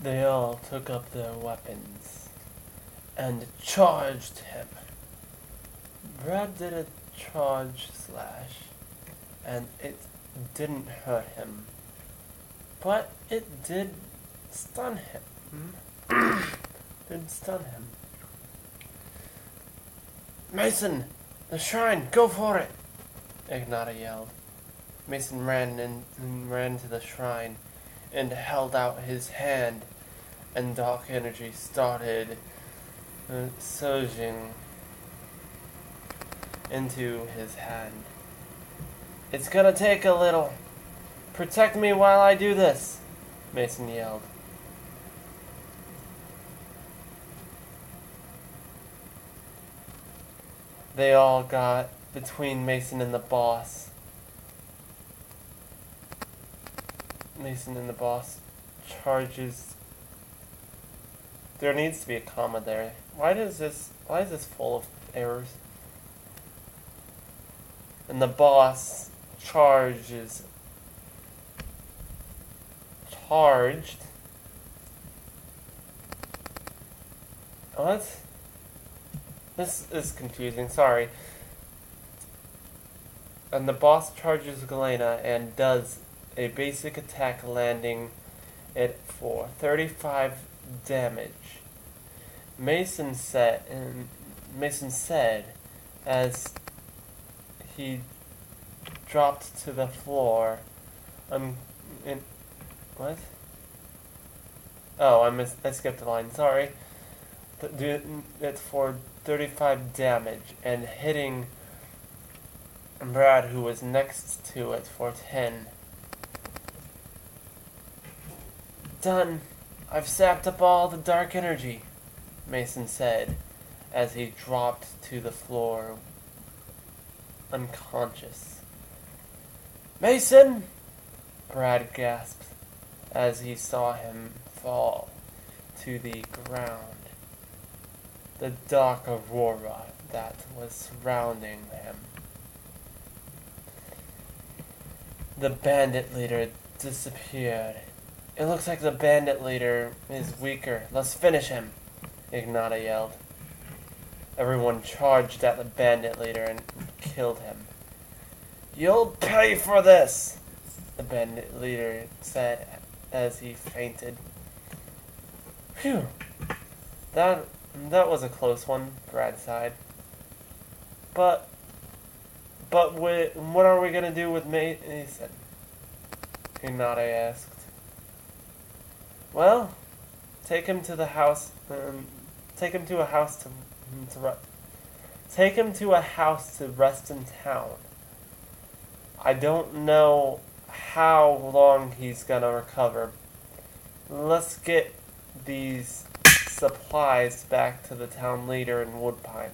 They all took up their weapons and charged him. Brad did a charge slash, and it didn't hurt him, but it did stun him. Did stun him. Mason, the shrine, go for it! Ignata yelled. Mason ran to the shrine and held out his hand, and dark energy started surging into his hand. It's gonna take a little. Protect me while I do this, Mason yelled. They all got between Mason and the boss. Mason and the boss charges. There needs to be a comma there. Why is this full of errors? And the boss charged. What? This is confusing, sorry. And the boss charges Galena and does a basic attack, landing it for 35 damage. Mason said as he dropped to the floor. What? Oh, I skipped a line. Sorry. It's for 35 damage and hitting Brad, who was next to it, for 10. Done. I've sapped up all the dark energy, Mason said as he dropped to the floor unconscious. Mason! Brad gasped as he saw him fall to the ground. The dark aurora that was surrounding him. The bandit leader disappeared. It looks like the bandit leader is weaker. Let's finish him, Ignata yelled. Everyone charged at the bandit leader and killed him. You'll pay for this, the bandit leader said as he fainted. Phew. That was a close one, Brad sighed. But what are we gonna do with Mason? Ignata asked. Well, take him to a house to rest in town. I don't know how long he's gonna recover. Let's get these supplies back to the town leader in Woodpine,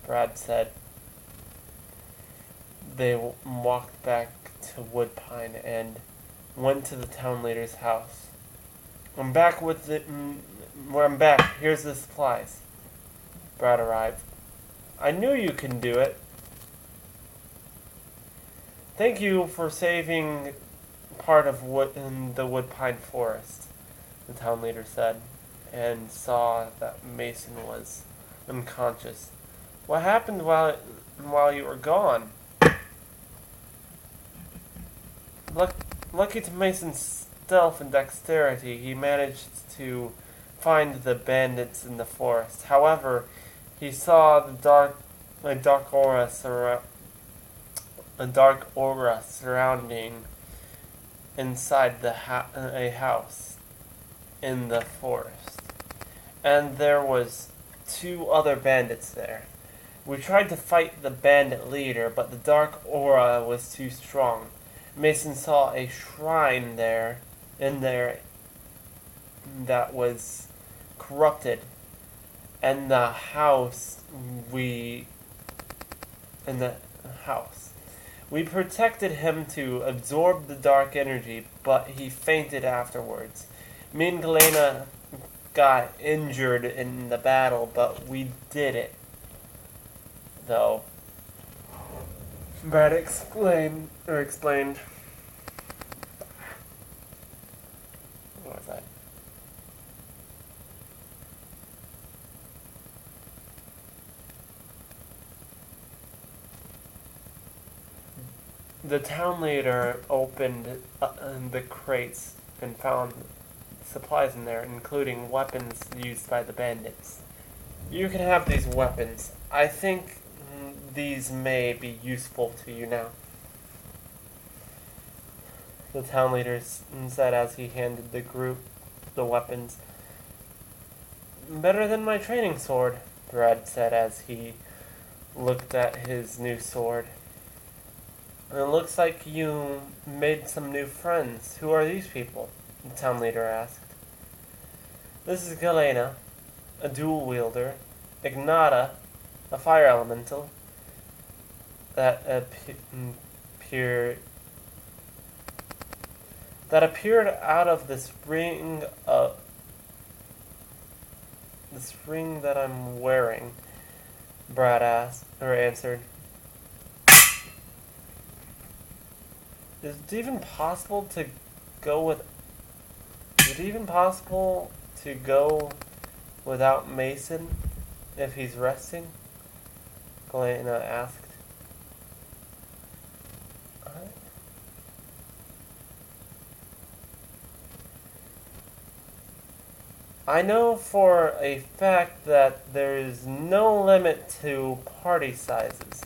Brad said. They walked back to Woodpine and went to the town leader's house. I'm back. Here's the supplies. Brad arrived. I knew you can do it. Thank you for saving part of the Woodpine Forest, the town leader said, and saw that Mason was unconscious. What happened while you were gone? Lucky to Mason's stealth and dexterity, he managed to find the bandits in the forest. However, he saw a dark aura surrounding inside a house in the forest, and there was 2 other bandits there. We tried to fight the bandit leader, but the dark aura was too strong. Mason saw a shrine in there that was corrupted, and the house. We protected him to absorb the dark energy, but he fainted afterwards. Me and Galena got injured in the battle, but we did it, though. Brad explained. What was that? The town leader opened the crates and found supplies in there, including weapons used by the bandits. You can have these weapons. I think these may be useful to you now. The town leader said as he handed the group the weapons. Better than my training sword, Brad said as he looked at his new sword. It looks like you made some new friends. Who are these people? The town leader asked. This is Galena, a dual wielder, Ignata, a fire elemental, that appeared out of this ring that I'm wearing, Brad answered. Is it even possible to go without Mason if he's resting? Galena asked. I know for a fact that there is no limit to party sizes,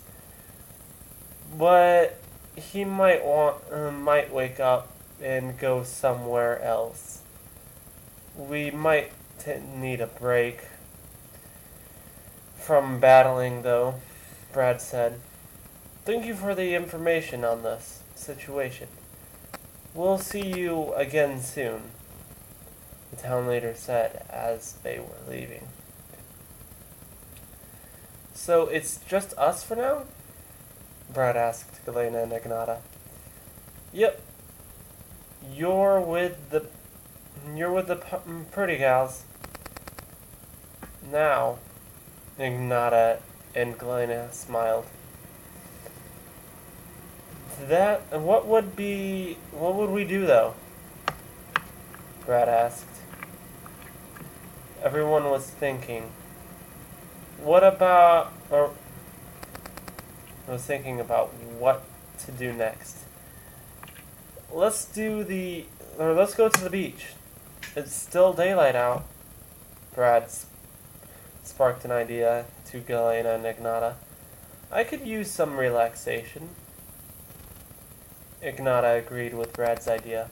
but he might wake up and go somewhere else. We might need a break from battling, though, Brad said. Thank you for the information on this situation. We'll see you again soon, the town leader said as they were leaving. So it's just us for now? Brad asked Galena and Ignata. Yep. You're with the pretty gals. Now, Ignata and Galena smiled. What would we do though? Brad asked. Everyone was thinking. I was thinking about what to do next. Let's go to the beach. It's still daylight out. Brad sparked an idea to Galena and Ignata. I could use some relaxation. Ignata agreed with Brad's idea.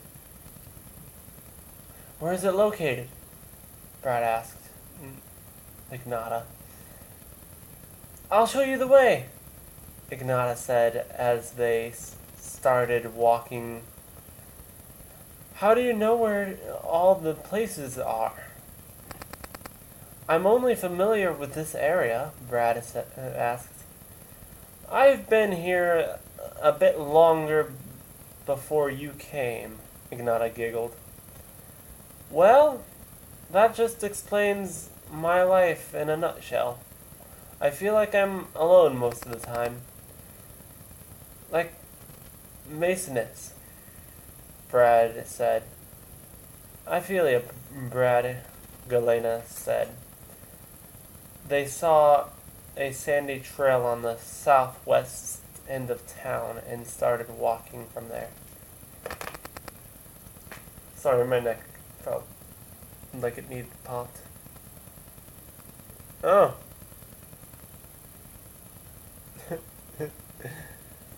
Where is it located? Brad asked Ignata. I'll show you the way, Ignata said as they started walking. How do you know where all the places are? I'm only familiar with this area, Brad asked. I've been here a bit longer before you came, Ignata giggled. Well, that just explains my life in a nutshell. I feel like I'm alone most of the time. Like Mason is, Brad said. I feel you, Brad, Galena said. They saw a sandy trail on the southwest end of town and started walking from there. Sorry, my neck felt like it needed popped. Oh.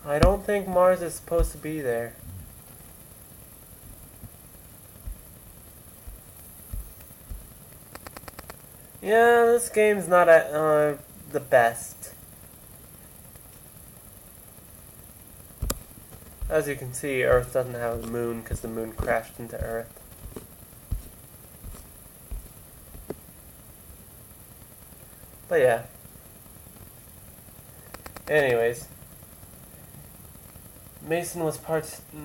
I don't think Mars is supposed to be there. Yeah, this game's not the best. As you can see, Earth doesn't have a moon because the moon crashed into Earth. But yeah. Anyways. Mason was partially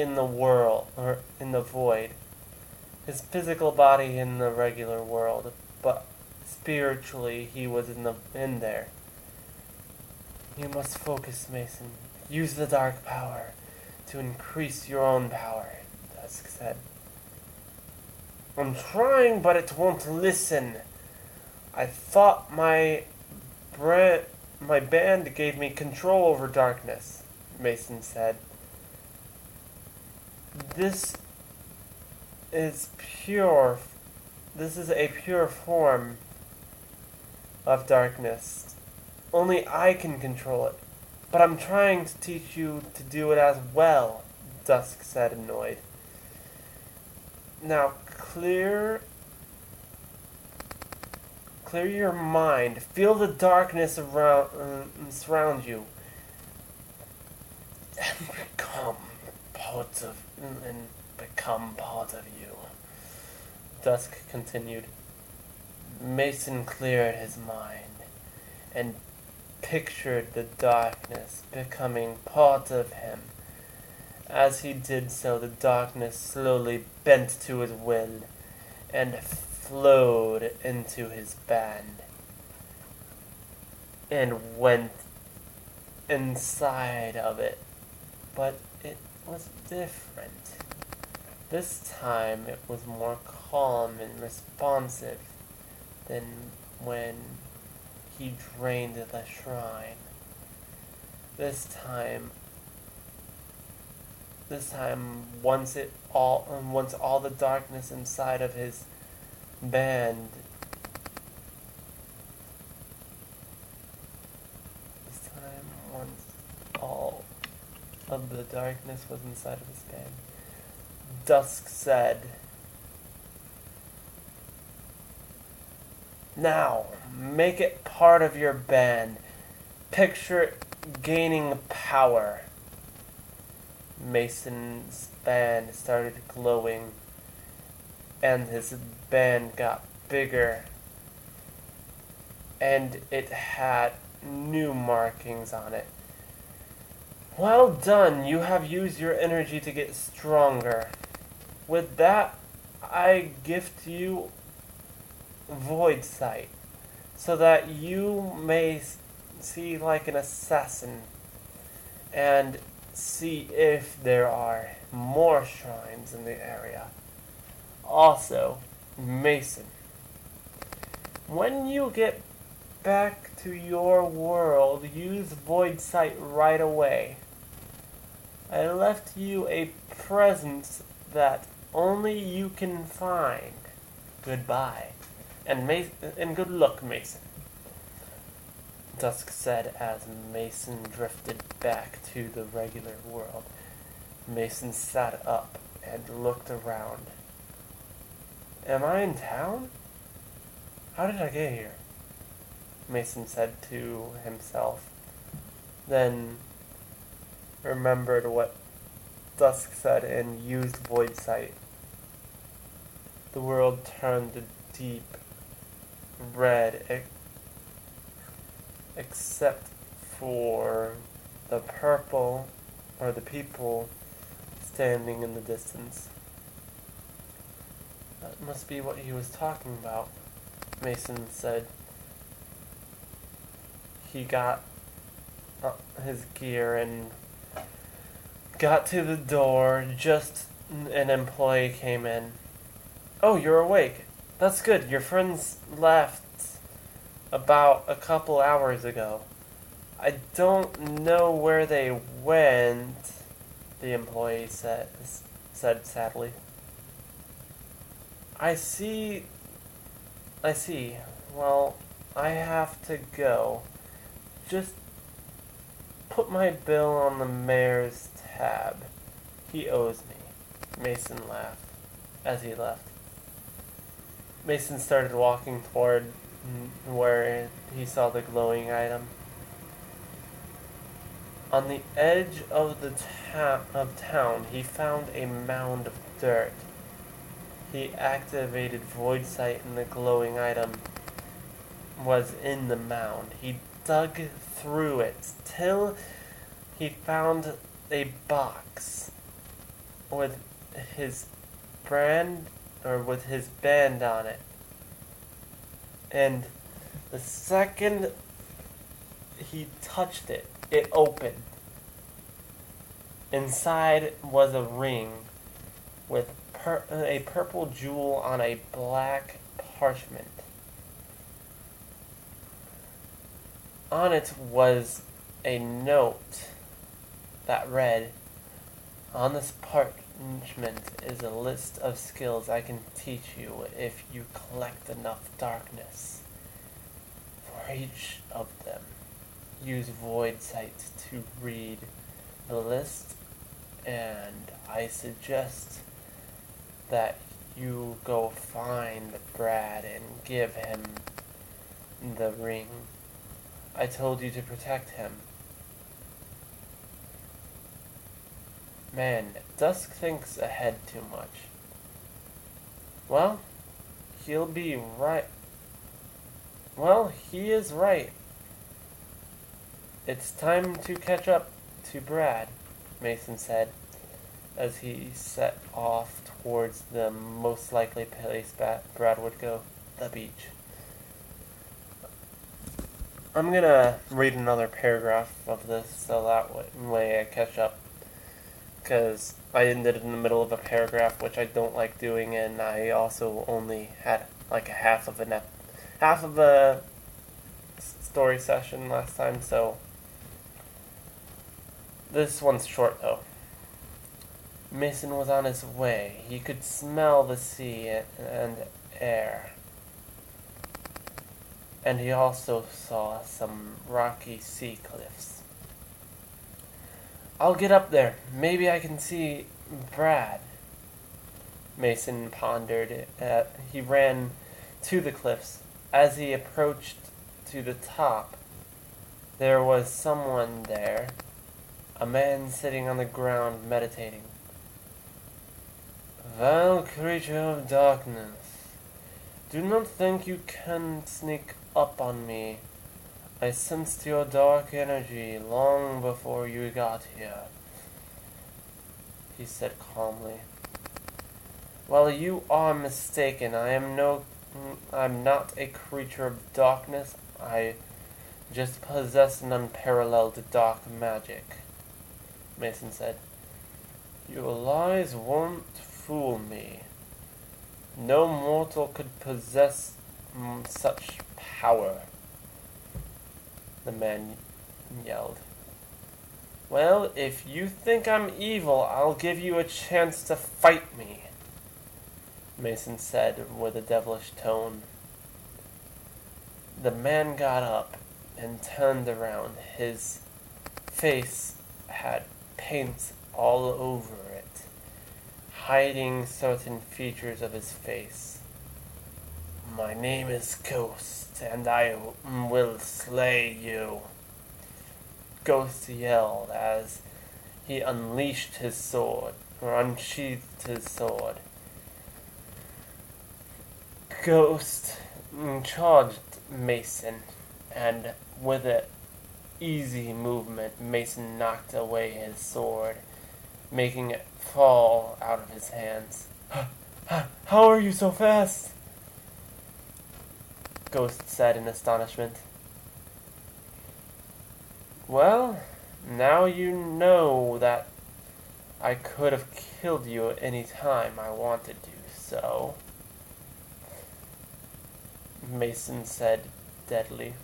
in the world, or in the void. His physical body in the regular world, but spiritually he was in there. You must focus, Mason. Use the dark power to increase your own power, Dusk said. I'm trying, but it won't listen. I thought my my band gave me control over darkness, Mason said. This is pure. This is a pure form of darkness. Only I can control it. But I'm trying to teach you to do it as well, Dusk said, annoyed. Now clear your mind. Feel the darkness surround you. And become part of you. Dusk continued. Mason cleared his mind and pictured the darkness becoming part of him. As he did so, the darkness slowly bent to his will and flowed into his band and went inside of it. But it was different. This time it was more calm and responsive than when he drained the shrine. This time, once all the darkness inside of his band, once all of the darkness was inside of his band, Dusk said, "Now, make it part of your band. Picture it gaining power." Mason's band started glowing, and his band got bigger, and it had new markings on it. "Well done, you have used your energy to get stronger. With that, I gift you Void Sight, so that you may see like an assassin, and see if there are more shrines in the area. Also, Mason, when you get back to your world, use Void Sight right away. I left you a present that only you can find. Goodbye, and good luck, Mason," Dusk said as Mason drifted back to the regular world. Mason sat up and looked around. "Am I in town? How did I get here?" Mason said to himself, then remembered what Dusk said and used Void Sight. The world turned a deep red, except for the purple, or the people standing in the distance. "That must be what he was talking about," Mason said. He got his gear and got to the door. Just an employee came in. "Oh, you're awake. That's good. Your friends left about a couple hours ago." "I don't know where they went," the employee said sadly. I see. Well, I have to go. Just put my bill on the mayor's tab. He owes me." Mason laughed as he left. Mason started walking toward where he saw the glowing item. On the edge of the town, he found a mound of dirt. He activated Void Sight, and the glowing item was in the mound. He dug through it till he found a box with his band on it. And the second he touched it, it opened. Inside was a ring with a purple jewel on a black parchment. On it was a note that read, "On this parchment is a list of skills I can teach you if you collect enough darkness. For each of them, use Void Sight to read the list, and I suggest that you go find Brad and give him the ring. I told you to protect him." Man, Dusk thinks ahead too much. Well, he'll be right. Well, he is right. It's time to catch up to Brad, Mason said, as he set off towards the most likely place Brad would go, the beach. I'm gonna read another paragraph of this so that way I catch up, because I ended in the middle of a paragraph, which I don't like doing, and I also only had like a half of a story session last time, so this one's short though. Mason was on his way. He could smell the sea and air. And he also saw some rocky sea cliffs. "I'll get up there. Maybe I can see Brad," Mason pondered. He ran to the cliffs. As he approached to the top, there was someone there, a man sitting on the ground meditating. "Vile creature of darkness, do not think you can sneak up on me. I sensed your dark energy long before you got here," he said calmly. "Well, you are mistaken. I'm not a creature of darkness. I just possess an unparalleled dark magic," Mason said. "Your lies won't fool me. No mortal could possess such power," the man yelled. "Well, if you think I'm evil, I'll give you a chance to fight me," Mason said with a devilish tone. The man got up and turned around. His face had paint all over it, hiding certain features of his face. "My name is Ghost, and I will slay you," Ghost yelled as he unsheathed his sword. Ghost charged Mason, and with an easy movement, Mason knocked away his sword, making it fall out of his hands. "How are you so fast?" Ghost said in astonishment. "Well, now you know that I could have killed you at any time I wanted to, so," Mason said deadly.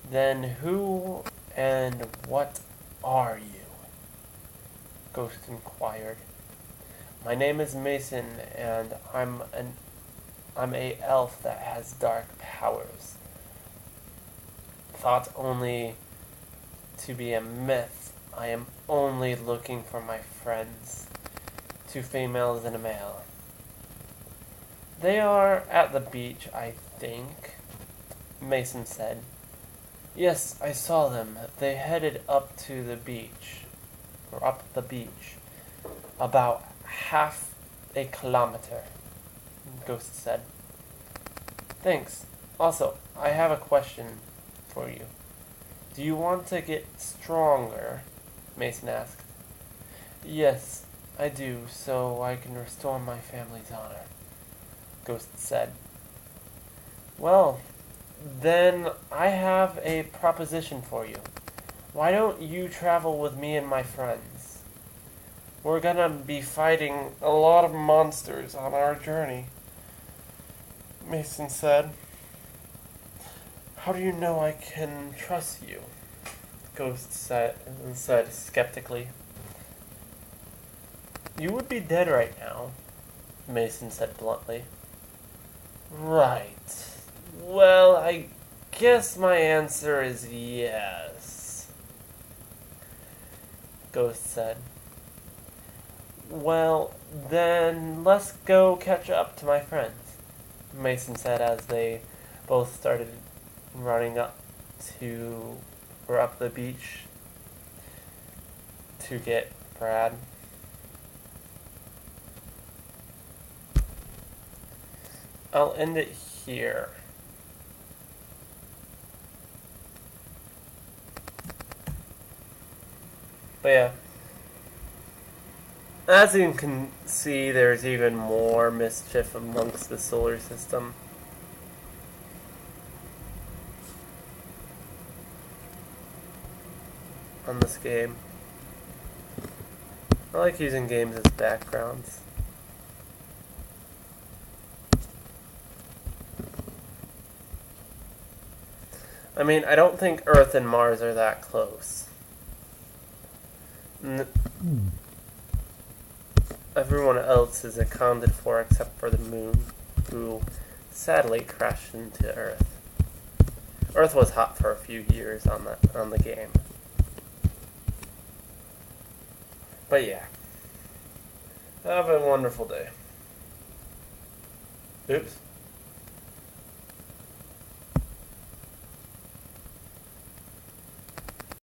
"Then who and what are you?" Ghost inquired. "My name is Mason, and I'm a elf that has dark powers. Thought only to be a myth, I am only looking for my friends, 2 females and a male. They are at the beach, I think," Mason said. "Yes, I saw them. They headed up the beach, about half a kilometer," Ghost said. "Thanks. Also, I have a question for you. Do you want to get stronger?" Mason asked. "Yes, I do, so I can restore my family's honor," Ghost said. "Well, then I have a proposition for you. Why don't you travel with me and my friends? We're gonna be fighting a lot of monsters on our journey," Mason said. How do you know I can trust you? Ghost said skeptically. You would be dead right now, Mason said bluntly. Right. Well, I guess my answer is yes, Ghost said. Well, then let's go catch up to my friends, Mason said as they both started running up the beach to get Brad. I'll end it here. But yeah, as you can see, there's even more mischief amongst the solar system. On this game. I like using games as backgrounds. I mean, I don't think Earth and Mars are that close. Everyone else is accounted for except for the moon, who sadly crashed into Earth. Earth was hot for a few years on the game. But yeah. Have a wonderful day. Oops.